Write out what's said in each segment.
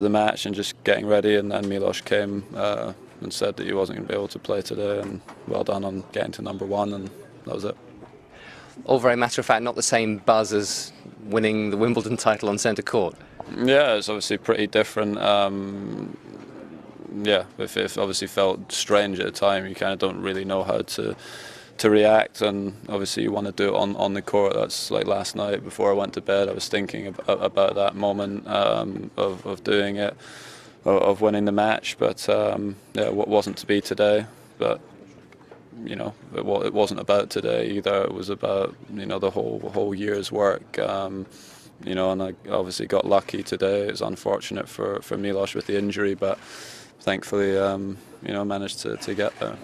the match and just getting ready, and then Milos came and said that he wasn't going to be able to play today, and well done on getting to #1, and that was it. All very matter of fact, not the same buzz as winning the Wimbledon title on centre court. Yeah, it's obviously pretty different. Yeah, it obviously felt strange at the time. You kind of don't really know how to react, and obviously you want to do it on the court. That's like last night before I went to bed, I was thinking about that moment of doing it, of winning the match. But yeah, what wasn't to be today. But you know, it wasn't about today either. It was about, you know, the whole year's work. You know, and I obviously got lucky today. It was unfortunate for Milos with the injury, but thankfully, you know, managed to get there.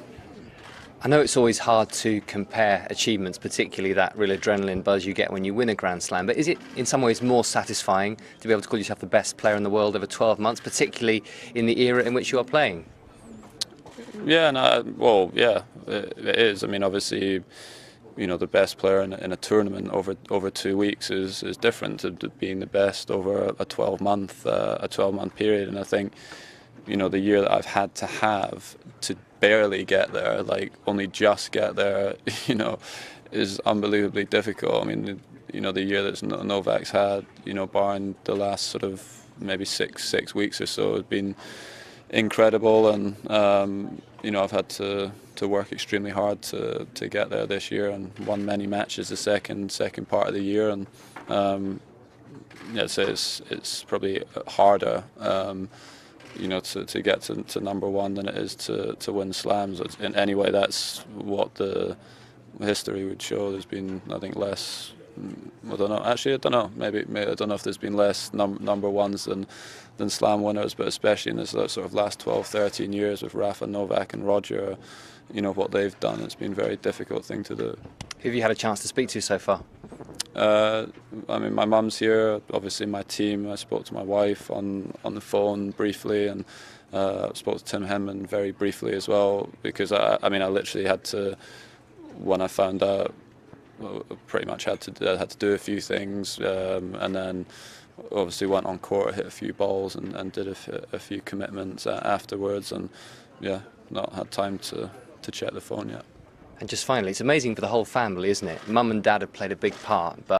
I know it's always hard to compare achievements, particularly that real adrenaline buzz you get when you win a Grand Slam, but is it in some ways more satisfying to be able to call yourself the best player in the world over 12 months, particularly in the era in which you are playing? Yeah, no, well, yeah, it is. I mean, obviously, you know, the best player in a tournament over 2 weeks is different to being the best over a 12-month period. And I think, you know, the year that I've had to barely get there, like only just get there, you know, is unbelievably difficult. I mean, you know, the year that Novak's had, you know, barring the last sort of maybe six weeks or so, has been incredible, and you know, I've had to work extremely hard to get there this year, and won many matches the second part of the year, and yeah, so it's probably harder, you know, to get to #1 than it is to win slams. In any way, that's what the history would show. There's been, I think, less. I don't know. Actually, I don't know. Maybe I don't know if there's been less #1s than slam winners, but especially in this sort of last 12, 13 years with Rafa, Novak, and Roger, you know, what they've done. It's been a very difficult thing to do. Who have you had a chance to speak to so far? I mean, my mum's here. Obviously, my team. I spoke to my wife on the phone briefly, and spoke to Tim Henman very briefly as well, because I mean, I literally had to, when I found out, pretty much had to do a few things, and then obviously went on court, hit a few balls, and did a few commitments afterwards, and yeah, not had time to check the phone yet. And just finally, it's amazing for the whole family, isn't it? Mum and Dad have played a big part, but